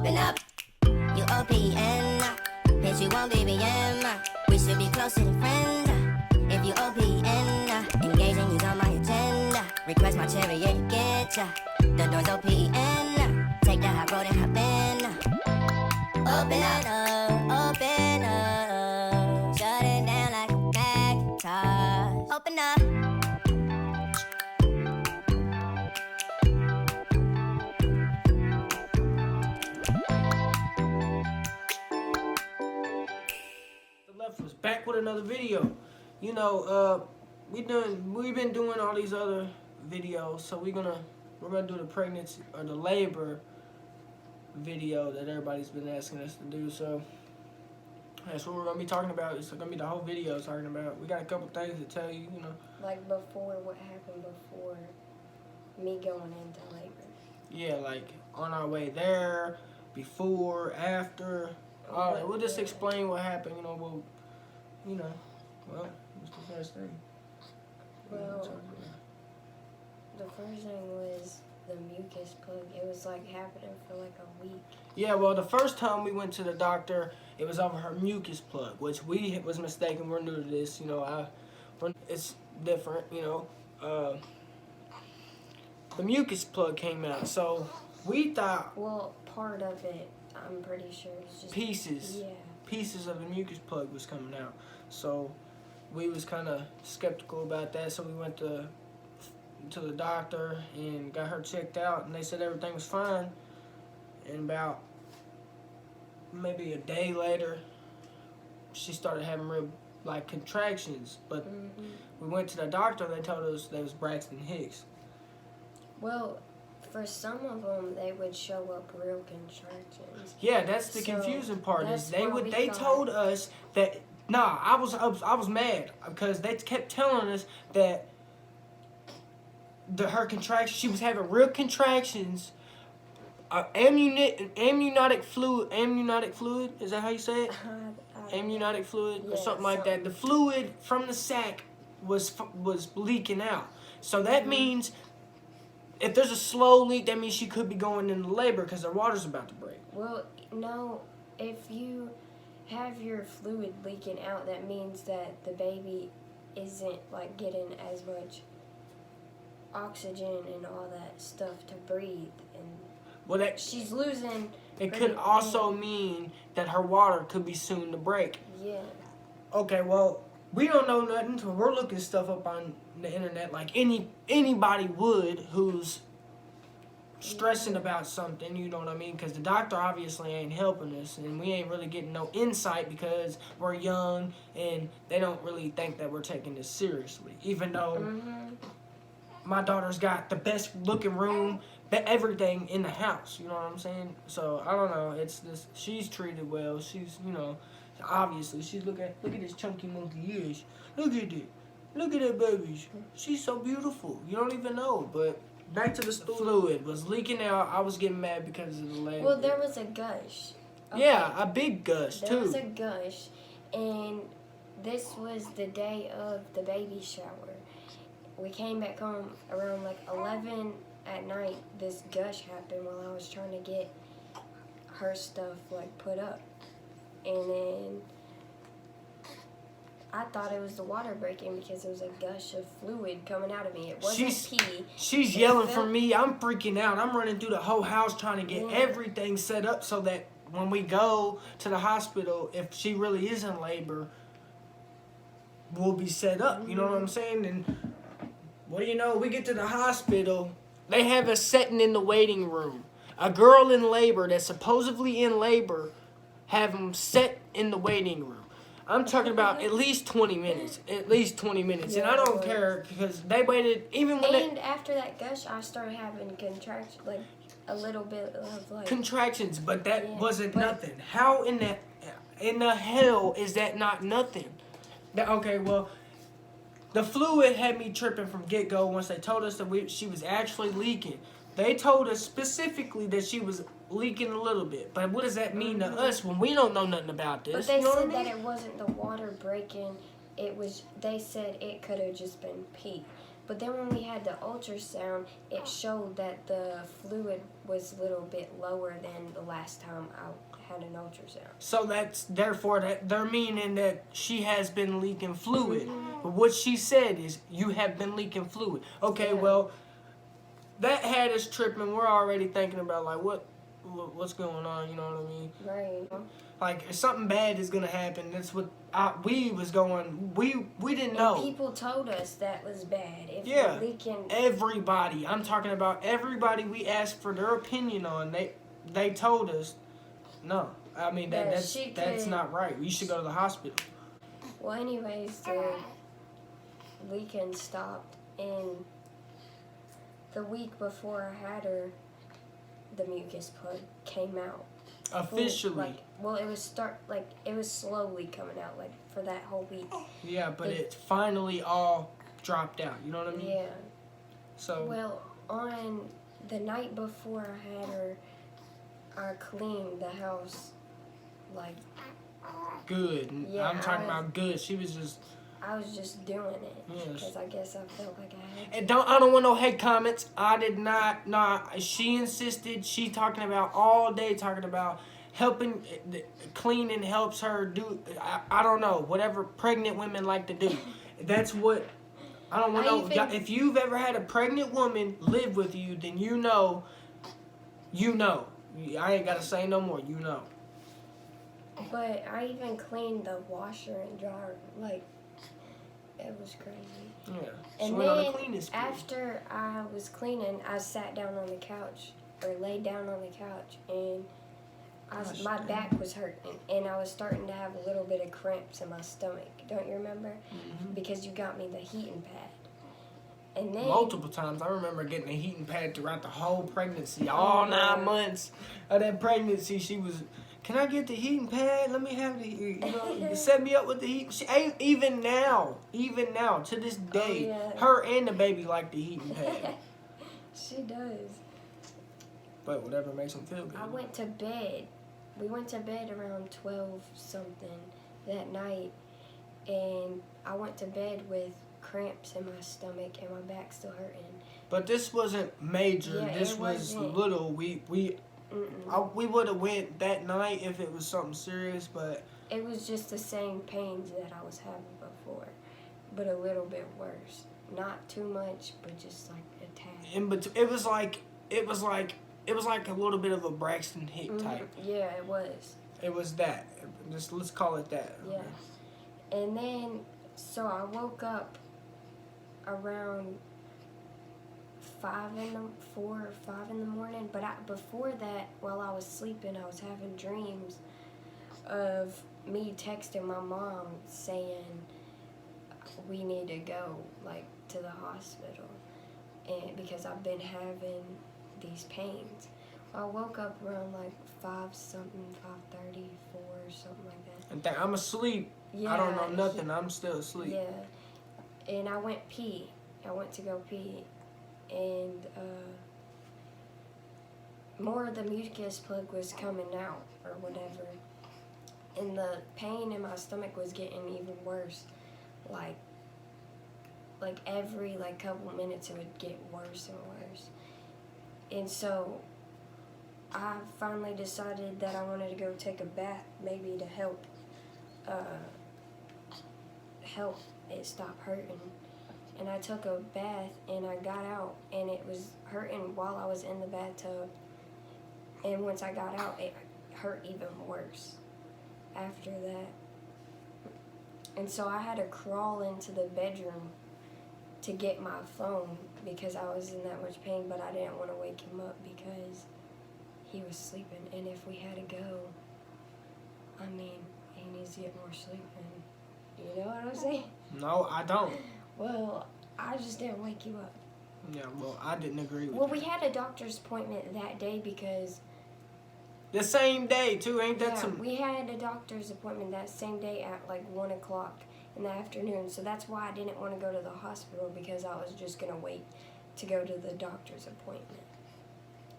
Open up, you OPN. Bitch, you won't BBM. We should be closer than friends. If you OPN, engaging you's on my agenda. Request my chariot, get ya. The door's OPN. Take that hot road and hop in. Open up, open up. Shut it down like a Macintosh. Open up. Was back with another video. You know, we've been doing all these other videos, so we're gonna do the pregnancy or the labor video that everybody's been asking us to do. So that's what we're gonna be talking about. It's gonna be the whole video talking about. We got a couple things to tell you. You know, like before, what happened before me going into labor. Yeah, like on our way there, before, after. All right, we'll just explain what happened. What's the first thing? Well, the first thing was the mucus plug. It was like happening for like a week. Yeah, well, the first time we went to the doctor, it was over her mucus plug, which we was mistaken. We're new to this, it's different, The mucus plug came out, so we thought. Well, part of it, I'm pretty sure it's just pieces. Yeah. Pieces of the mucus plug was coming out, so we was kind of skeptical about that. So we went to the doctor and got her checked out, and they said everything was fine. And about maybe a day later, she started having real contractions. But we went to the doctor. They told us that was Braxton Hicks. Well, for some of them, they would show up real contractions. Yeah, that's the confusing part. Is they told us that I was mad because they kept telling us that her contractions, she was having real contractions. Amniotic fluid. Is that how you say it? Amniotic fluid or something like that. The fluid from the sac was leaking out. So that means. If there's a slow leak, that means she could be going into labor because her water's about to break. Well, no. If you have your fluid leaking out, that means that the baby isn't getting as much oxygen and all that stuff to breathe, and she's losing. It could also mean that her water could be soon to break. Yeah. Okay, well, we don't know nothing, so we're looking stuff up on the internet like anybody would who's stressing about something, you know what I mean? Because the doctor obviously ain't helping us, and we ain't really getting no insight because we're young, and they don't really think that we're taking this seriously. Even though my daughter's got the best looking room, everything in the house, you know what I'm saying? So, I don't know, it's this, she's treated well, she's, obviously, she's look at this chunky monkey ears. Look at it. Look at that baby. She's so beautiful. You don't even know. But back to the fluid was leaking out. I was getting mad because of the leg. Well, there was a gush. Okay. Yeah, a big gush too. There was a gush, and this was the day of the baby shower. We came back home around 11 at night. This gush happened while I was trying to get her stuff put up. And then I thought it was the water breaking because it was a gush of fluid coming out of me. It wasn't pee. She's yelling for me. I'm freaking out. I'm running through the whole house trying to get everything set up so that when we go to the hospital, if she really is in labor, we'll be set up. You know what I'm saying? And what do you know? We get to the hospital. They have us sitting in the waiting room. A girl in labor that's supposedly in labor have them set in the waiting room. I'm talking about at least 20 minutes. At least 20 minutes. Yeah, and I don't care because they waited even when And after that gush, I started having contractions, a little bit of contractions, but that wasn't nothing. How in the hell is that not nothing? Okay, well, the fluid had me tripping from get-go once they told us that she was actually leaking. They told us specifically that she was leaking a little bit. But what does that mean to us when we don't know nothing about this? But they said that it wasn't the water breaking. they said it could have just been pee. But then when we had the ultrasound, it showed that the fluid was a little bit lower than the last time I had an ultrasound. So therefore that they're meaning that she has been leaking fluid. But what she said is you have been leaking fluid. Okay, Yeah. well, that had us tripping. We're already thinking about like what's going on. You know what I mean? Right. Like if something bad is gonna happen, that's what we was going. We didn't know. And people told us that was bad. If Yeah. you're leaking, Everybody. I'm talking about everybody we asked for their opinion on. They told us no. I mean that's not right. You should go to the hospital. well, anyways, the leaking stopped, and the week before I had her, the mucus plug came out. Officially. It was slowly coming out, like, for that whole week. Yeah, but it finally all dropped out. You know what I mean? Yeah. So. Well, on the night before I had her, I cleaned the house, like, Good. Yeah, I'm talking about good. She was just. I was just doing it. Yes. Because I guess I felt like I had to. And I don't want no hate comments. I did not. Nah, she insisted. She talking about all day, talking about helping, cleaning helps her do. I don't know, whatever pregnant women like to do. That's what. I don't want to know. If you've ever had a pregnant woman live with you, then you know. You know. I ain't got to say no more. You know. But I even cleaned the washer and dryer. Like, it was crazy. Yeah. And She went on a then cleaning spree. after I was cleaning, I sat down on the couch, or laid down on the couch, and my back was hurting, and I was starting to have a little bit of cramps in my stomach. Don't you remember? Mm-hmm. Because you got me the heating pad. And then Multiple times. I remember getting a heating pad throughout the whole pregnancy. All 9 months of that pregnancy, she was, can I get the heating pad? Let me have the, you know, set me up with the heat. She ain't, even now, to this day, her and the baby like the heating pad. She does. But whatever makes them feel good. I went to bed. We went to bed around 12 something that night, and I went to bed with cramps in my stomach and my back still hurting. But this wasn't major. Yeah, This it was wasn't. little. We would have went that night if it was something serious, but It was just the same pains that I was having before, but a little bit worse. Not too much, but just like a tad. it was like a little bit of a Braxton Hicks type. Yeah, it was. It was that. Just let's call it that. Yeah. And then, so I woke up around 4 or 5 in the morning. But before that, while I was sleeping, I was having dreams of me texting my mom saying we need to go, like, to the hospital, and because I've been having these pains. I woke up around like 5:30, 4, something like that. And I'm asleep. Yeah, I don't know nothing. I'm still asleep. Yeah, and I went pee. I went to go pee, and more of the mucus plug was coming out or whatever, and the pain in my stomach was getting even worse. Like every couple minutes it would get worse and worse. And so I finally decided that I wanted to go take a bath, maybe to help it stop hurting. And I took a bath and I got out and it was hurting while I was in the bathtub. And once I got out, it hurt even worse after that. And so I had to crawl into the bedroom to get my phone because I was in that much pain, but I didn't want to wake him up because he was sleeping. And if we had to go, I mean, he needs to get more sleep. And you know what I'm saying? No, I don't. Well, I just didn't wake you up. Yeah, well, I didn't agree with Well, that. we had a doctor's appointment that day because... The same day, too. Ain't that Yeah, some... we had a doctor's appointment that same day at 1 o'clock in the afternoon. So that's why I didn't want to go to the hospital because I was just going to wait to go to the doctor's appointment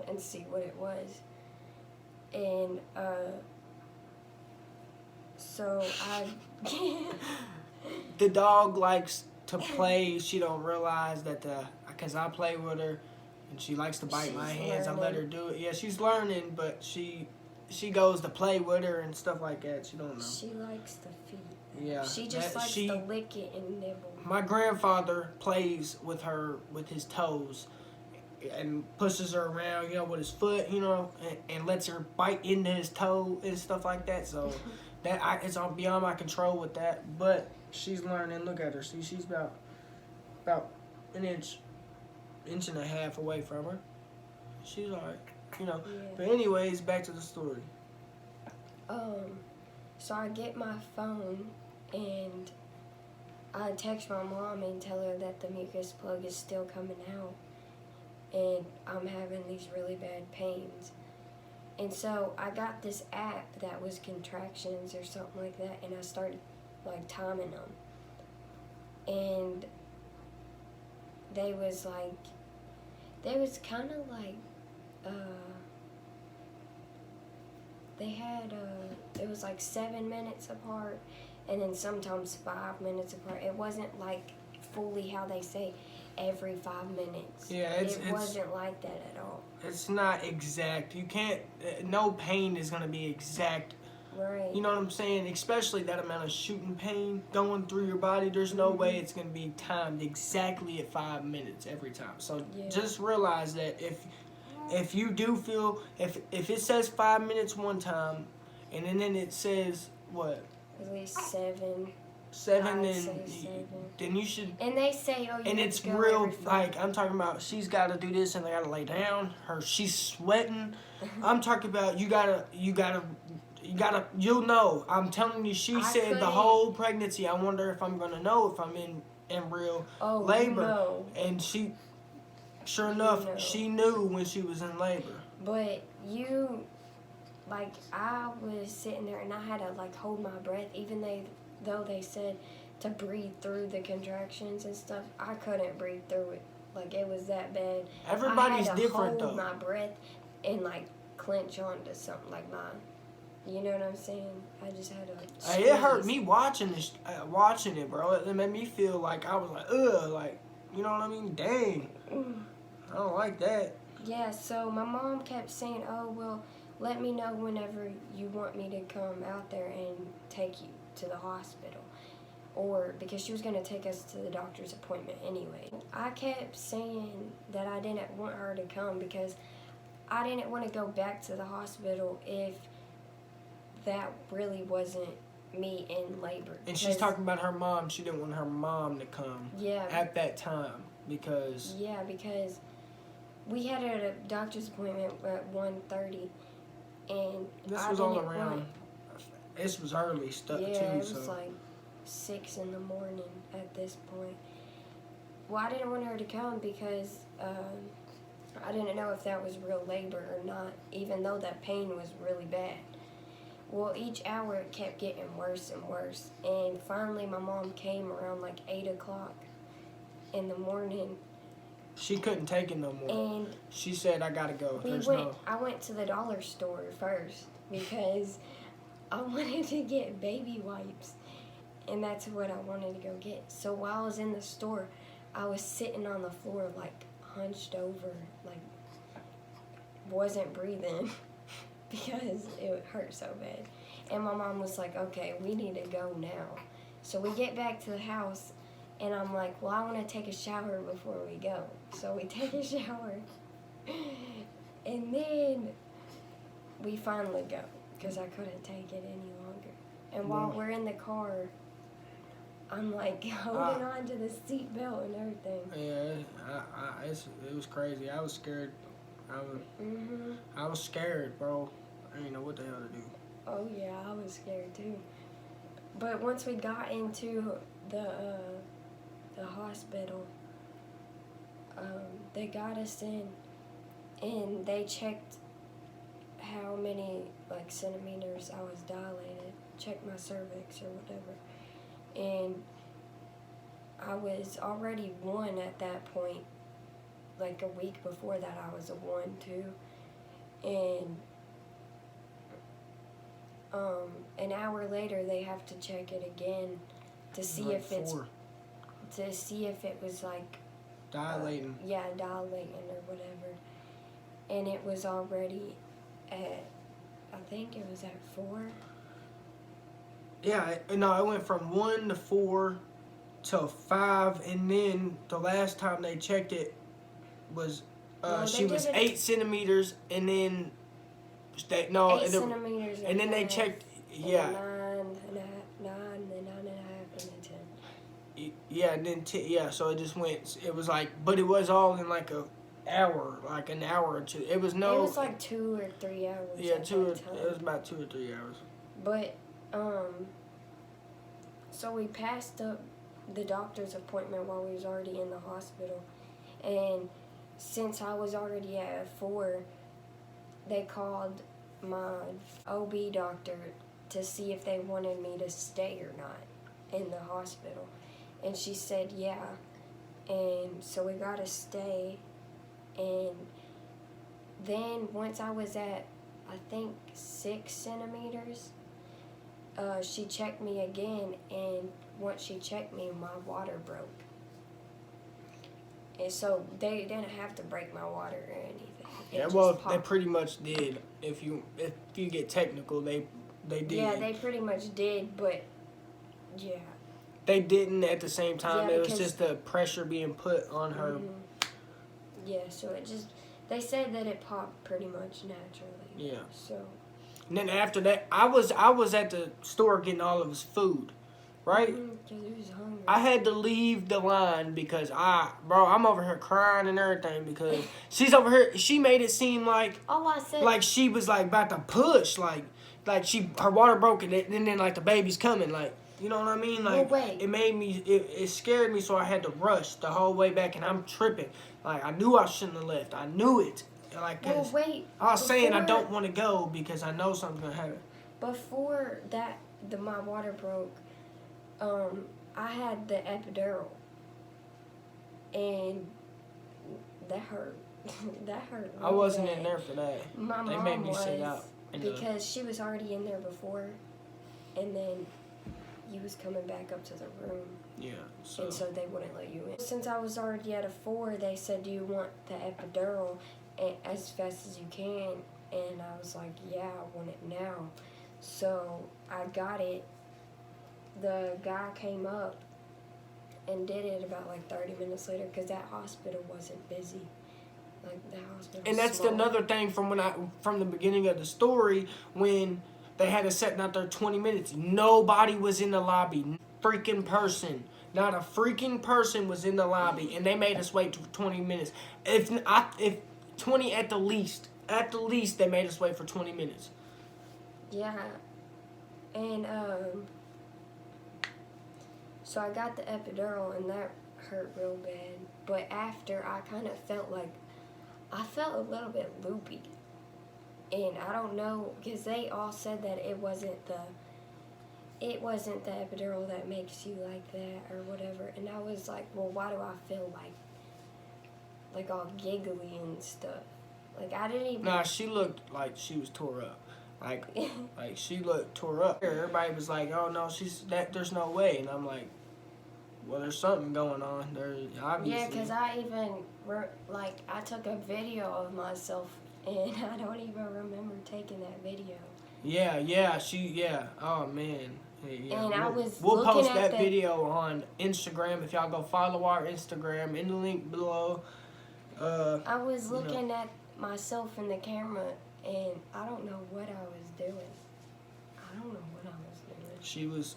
and see what it was. And so I... the dog likes to play. She don't realize that because I play with her, and she likes to bite my hands. Learning. I let her do it. Yeah, she's learning, but she goes to play with her and stuff like that. She don't know. She likes the feet. Yeah, She just likes to lick it and nibble. My grandfather plays with her with his toes and pushes her around, with his foot, and lets her bite into his toe and stuff like that. So it's beyond my control with that. But she's learning. Look at her. See, she's about an inch and a half away from her. She's alright, Yeah. But anyways, back to the story. So I get my phone and I text my mom and tell her that the mucus plug is still coming out and I'm having these really bad pains. And so I got this app that was contractions or something like that, and I started timing them. And they was kind of they had it was 7 minutes apart, and then sometimes 5 minutes apart. It wasn't fully how they say every 5 minutes. Yeah, it wasn't like that at all. It's not exact. You can't. No pain is gonna be exact. Right. You know what I'm saying? Especially that amount of shooting pain going through your body. There's no way it's gonna be timed exactly at 5 minutes every time. So just realize that if you do feel if it says 5 minutes one time, and then it says what? At least 7. 7, I'd say 7. Then you should. And they say, oh, you And have it's to go real, every 5. I'm talking about she's got to do this and they got to lay down. She's sweating. I'm talking about you'll know. I'm telling you, she said the whole pregnancy, I wonder if I'm going to know if I'm in real labor. No. And sure enough, she knew when she was in labor. But I was sitting there and I had to hold my breath, even though they said to breathe through the contractions and stuff. I couldn't breathe through it. It was that bad. Everybody's I had to different hold though. my breath and clench onto something like mine. You know what I'm saying? I just had to. It hurt me watching it, bro. It made me feel like I was ugh, you know what I mean? Dang, I don't like that. Yeah. So my mom kept saying, "Oh well, let me know whenever you want me to come out there and take you to the hospital." Or because she was going to take us to the doctor's appointment anyway. I kept saying that I didn't want her to come because I didn't want to go back to the hospital if that really wasn't me in labor. And she's talking about her mom. She didn't want her mom to come at that time because... Yeah, because we had a doctor's appointment at 1:30, and this was all around... This was early stuff too, it was so... 6 in the morning at this point. Well, I didn't want her to come because I didn't know if that was real labor or not, even though that pain was really bad. Well, each hour it kept getting worse and worse, and finally my mom came around 8 o'clock in the morning. She couldn't take it no more. And she said, I gotta go. I went to the dollar store first because I wanted to get baby wipes. And that's what I wanted to go get. So while I was in the store, I was sitting on the floor, hunched over, wasn't breathing because it hurt so bad. And my mom was like, okay, we need to go now. So we get back to the house, and I'm like, well, I want to take a shower before we go. So we take a shower, and then we finally go because I couldn't take it any longer. And while we're in the car, I'm holding on to the seatbelt and everything. Yeah, it was crazy. I was scared. I was scared, bro. I didn't know what the hell to do. Oh yeah, I was scared too. But once we got into the hospital, they got us in, and they checked how many centimeters I was dilated, checked my cervix or whatever. And I was already 1 at that point. A week before that, I was a 1 too. And an hour later, they have to check it again to see Like if it's 4. to see if it was like Dilating. dilating or whatever. And it was already at, I think it was at 4. Yeah, no, it went from 1 to 4 to 5, and then the last time they checked it was No, she they was did it- 8 centimeters, and then 8 centimeters. and then they half, checked. and Yeah, then 9 and then 9 and a half, and then 10. yeah, and then yeah. So it just went. It was like, but it was all in like an hour or two. It was no. It was like 2 or 3 hours. Yeah, at it that time. was about 2 or 3 hours. But so we passed up the doctor's appointment while we was already in the hospital, and since I was already at 4, they called my OB doctor to see if they wanted me to stay or not in the hospital, and she said yeah, and so we got to stay, and then once I was at, I think, 6 centimeters, she checked me again, and once she checked me, my water broke. And so they didn't have to break my water or anything. It Yeah, just well, they popped. pretty much did. If you get technical, they did. Yeah, they pretty much did, but yeah. They didn't at the same time. Yeah, It was because- just the pressure being put on her. Mhm. Yeah, so it just, they said that it popped pretty much naturally. Yeah. So. And then after that, I was at the store getting all of his food, right? Because he was hungry. I had to leave the line because I'm over here crying and everything because she's over here. She made it seem like All I said. she was like about to push, like her water broke and then like the baby's coming, like, you know what I mean? Like, Well, wait. it made me, it scared me, so I had to rush the whole way back, and I'm tripping. Like, I knew I shouldn't have left. I knew it. Like, 'cause Well, wait. I was saying I before- don't want to go because I know something's gonna happen. Before that, my water broke, I had the epidural, and that hurt. That hurt. I real wasn't bad. in there for that. My They mom made me was, sit out in the- because she was already in there before, and then you was coming back up to the room, Yeah. So and so they wouldn't let you in. Since I was already at a 4, they said, "Do you want the epidural as fast as you can?" And I was like, "Yeah, I want it now." So I got it. The guy came up and did it about like 30 minutes later because that hospital wasn't busy. Like the hospital. and that's small. another thing from the beginning of the story when they had us sitting out there 20 minutes. Nobody was in the lobby. Freaking person. Not a freaking person was in the lobby, and they made us wait for 20 minutes. If 20 at the least, they made us wait for 20 minutes. Yeah, and so I got the epidural, and that hurt real bad. But after, I kind of felt like I felt a little bit loopy, and I don't know because they all said that it wasn't the epidural that makes you like that or whatever. And I was like, well, why do I feel like all giggly and stuff? Like I didn't even. Nah, she looked like she was tore up. Like she looked tore up. Everybody was like, "Oh no, there's no way." And I'm like, "Well, there's something going on. There's obviously." Yeah, because I even, I took a video of myself, and I don't even remember taking that video. Yeah. Oh, man. Yeah, And I was we'll looking post at that the- video on Instagram. If y'all go follow our Instagram in the link below. I was looking at myself in the camera, and I don't know what I was doing. I don't know what I was doing. She was,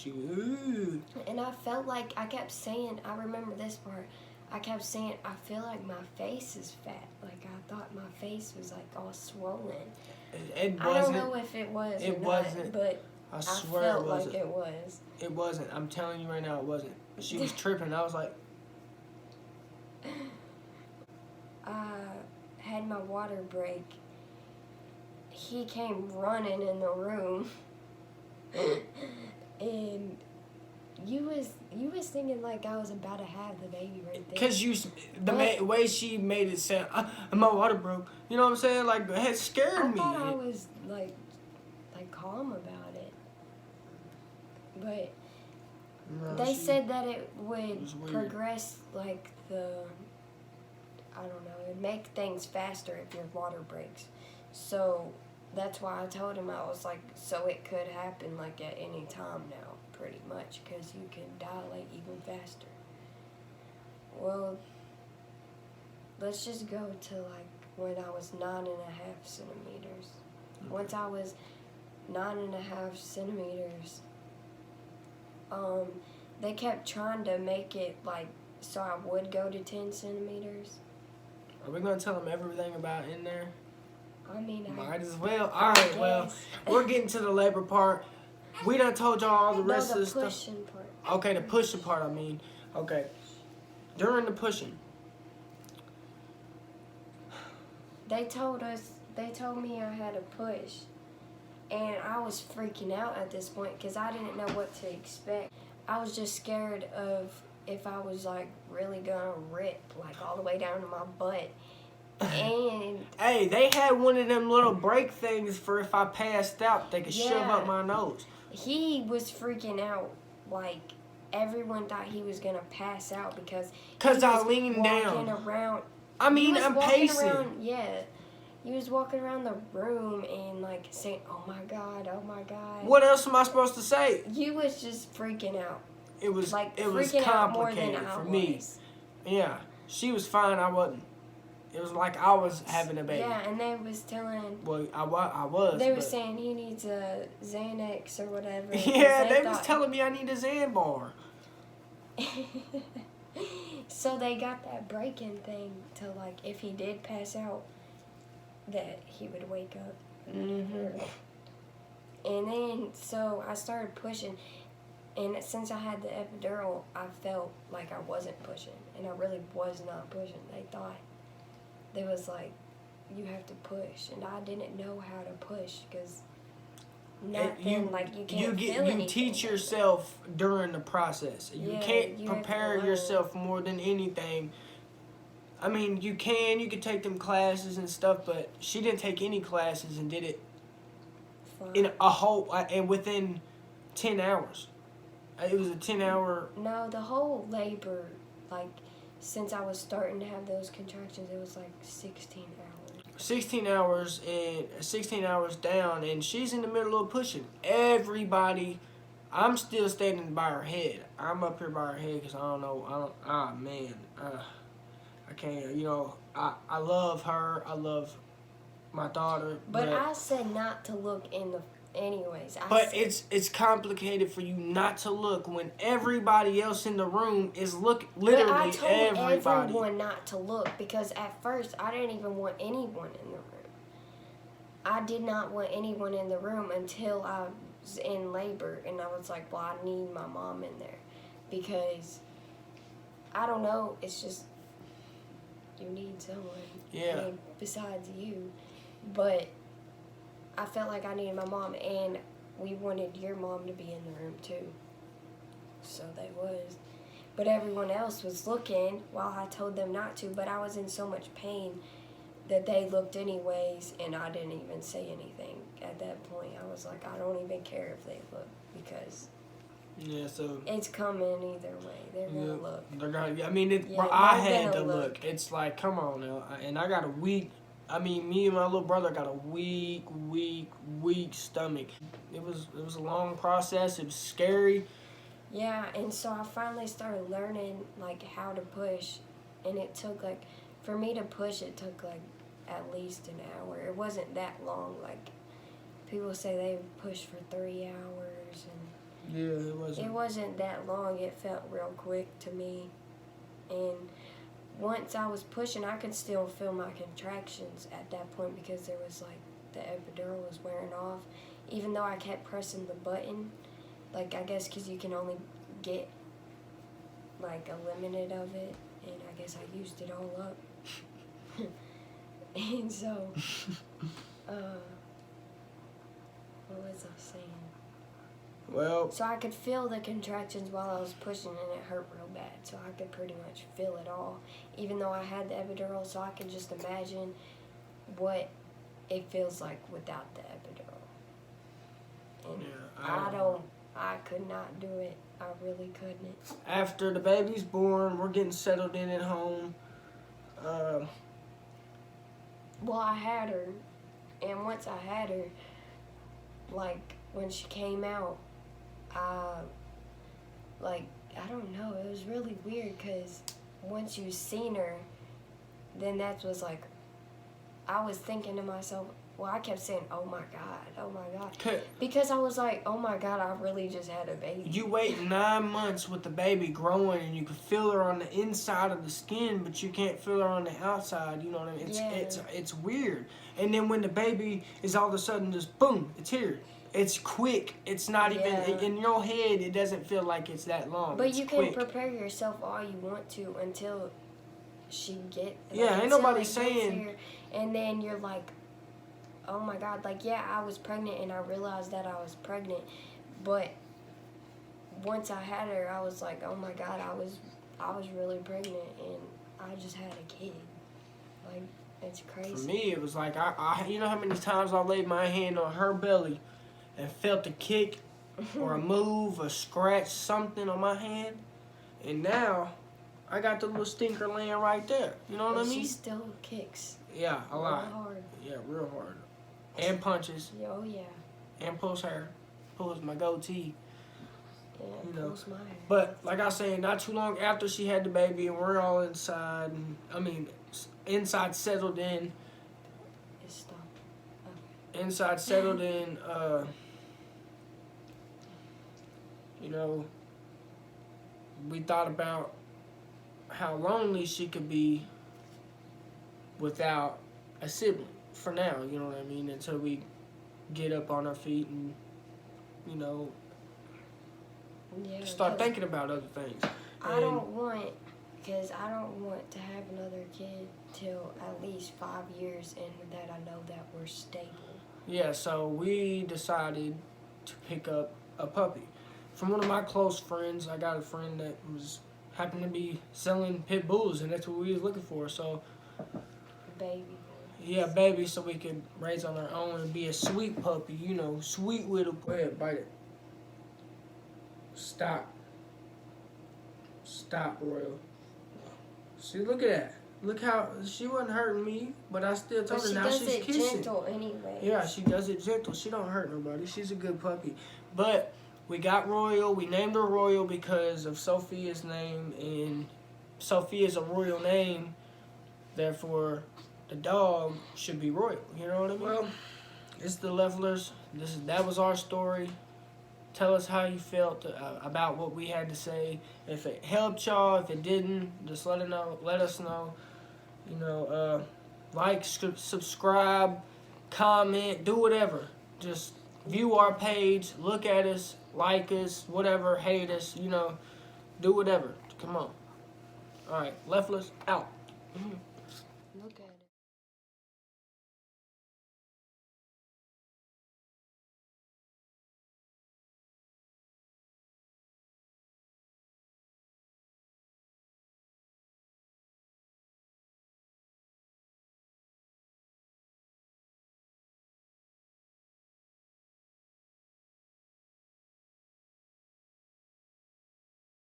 ooh. And I felt like I kept saying, I remember this part, I kept saying, I feel like my face is fat. Like I thought my face was like all swollen. It I don't wasn't. know if it was It or wasn't. not, but I I swear felt it wasn't. like it was. It wasn't. I'm telling you right now, it wasn't. She was tripping. I was like, I had my water break. He came running in the room, and you was thinking like I was about to have the baby right there. because way she made it sound, my water broke. You know what I'm saying? Like, it had scared I me. thought I was like calm about it, but No, They said that it would was weird. progress like I don't know, it'd make things faster if your water breaks. So that's why I told him, I was like, so it could happen like at any time now, pretty much, because you can dilate even faster. Well, let's just go to like when I was 9.5 centimeters. Okay. Once I was 9.5 centimeters, they kept trying to make it like so I would go to 10 centimeters. Are we gonna tell them everything about in there? I mean, Might as well. All right. Well, we're getting to the labor part. We done told y'all all the rest of the stuff. pushing part. Okay, the pushing part. I mean, okay. During the pushing, They told me I had to push, and I was freaking out at this point because I didn't know what to expect. I was just scared of if I was like really gonna rip like all the way down to my butt. And hey, they had one of them little brake things for if I passed out, they could shove Yeah. up my nose. he was freaking out, like everyone thought he was gonna pass out because I leaned walking down. around. I He mean, was I'm walking pacing. around, yeah. He was walking around the room and like saying, "Oh my God, oh my God." What else am I supposed to say? You was just freaking out, It was like it was freaking out more than complicated I for was. me. Yeah, she was fine. I wasn't. It was like I was having a baby. Yeah, and they was telling. Well, I was. They were but- saying he needs a Xanax or whatever. 'cause Yeah, they was thought- telling me I need a Xan bar. So they got that break-in thing to like if he did pass out, that he would wake up. Mm-hmm. And then so I started pushing, and since I had the epidural, I felt like I wasn't pushing, and I really was not pushing. They thought they was like, you have to push, and I didn't know how to push because nothing like you can't feel anything. You teach yourself during the process. You Yeah, can't you have to prepare learn. yourself more than anything. I mean, you can take them classes and stuff, but she didn't take any classes and did it Fine. in a whole and within 10 hours. It was a 10-hour. No, the whole labor, like since I was starting to have those contractions, it was like 16 hours. 16 hours and 16 hours down, and she's in the middle of pushing. Everybody, I'm still standing by her head. I'm up here by her head because I can't, I love her. I love my daughter. But I said not to look in the, anyways. But it's complicated for you not to look when everybody else in the room is literally but I told everybody. everyone not to look because at first I didn't even want anyone in the room. I did not want anyone in the room until I was in labor, and I was like, well, I need my mom in there because I don't know. It's just you need someone. Yeah. I mean, besides you, but I felt like I needed my mom, and we wanted your mom to be in the room too. So they was. But everyone else was looking while I told them not to, but I was in so much pain that they looked anyways, and I didn't even say anything at that point. I was like, I don't even care if they look because Yeah, so it's coming either way. They're going to look. they're gonna. I mean, Yeah, I they're had to gonna look. look. It's like, come on now, and I got a weak. I mean, me and my little brother got a weak stomach. It was a long process. It was scary. Yeah, and so I finally started learning like how to push, and it took like, for me to push, it took like at least an hour. It wasn't that long. Like people say they push for 3 hours, and Yeah, it wasn't that long. It felt real quick to me, and once I was pushing, I could still feel my contractions at that point because there was like the epidural was wearing off, even though I kept pressing the button. Like, I guess because you can only get, like, a limited of it, and I guess I used it all up. And so, what was I saying? Well, So I could feel the contractions while I was pushing, and it hurt real bad. So I could pretty much feel it all, even though I had the epidural, so I could just imagine what it feels like without the epidural. And yeah, I could not do it. I really couldn't. After the baby's born, we're getting settled in at home. Well, I had her, and once I had her, like, when she came out, I don't know, it was really weird, because once you seen her, then that was like, I was thinking to myself, well, I kept saying, oh my God. Because I was like, oh my God, I really just had a baby. You wait 9 months with the baby growing, and you can feel her on the inside of the skin, but you can't feel her on the outside. You know what I mean? It's weird. And then when the baby is all of a sudden just boom, it's here. It's quick. It's not even in your head. It doesn't feel like it's that long. But it's you quick. can prepare yourself all you want to until she get. Ain't nobody saying. Here, and then you're like, oh my God, like, yeah, I was pregnant and I realized that I was pregnant, but once I had her, I was like, oh my God, I was really pregnant and I just had a kid. Like, it's crazy. For me, it was like, I you know how many times I laid my hand on her belly and felt a kick or a move, a scratch, something on my hand, and now I got the little stinker laying right there. You know what I mean? She still kicks. Yeah, a lot. Real hard. Yeah, real hard. And punches. Oh, yeah. And pulls hair. Pulls my goatee. Yeah, you know. pulls my hair. But, like I was saying, not too long after she had the baby, and we're all inside, inside settled in. It stopped. Okay. Inside settled in, you know, we thought about how lonely she could be without a sibling for now, you know what I mean, until we get up on our feet and, you know, start thinking about other things. I don't want to have another kid till at least 5 years, and with that I know that we're stable. Yeah, so we decided to pick up a puppy. From one of my close friends, I got a friend that happened to be selling pit bulls, and that's what we was looking for, so... Baby. Yeah, baby, so we could raise on our own and be a sweet puppy, you know, sweet little... Go ahead, bite it. Stop. Stop, Royal. See, look at that. Look how... She wasn't hurting me, but I still told her now she's kissing. She does it gentle anyway. Yeah, she does it gentle. She don't hurt nobody. She's a good puppy. But we got Royal. We named her Royal because of Sophia's name, and Sophia's a royal name. Therefore, the dog should be royal. You know what I mean? Well, it's the Levelers. That was our story. Tell us how you felt about what we had to say. If it helped y'all, if it didn't, just let us know. You know, like, subscribe, comment, do whatever. Just view our page, look at us, like us, whatever, hate us, you know, do whatever. Come on. All right, Levelers out.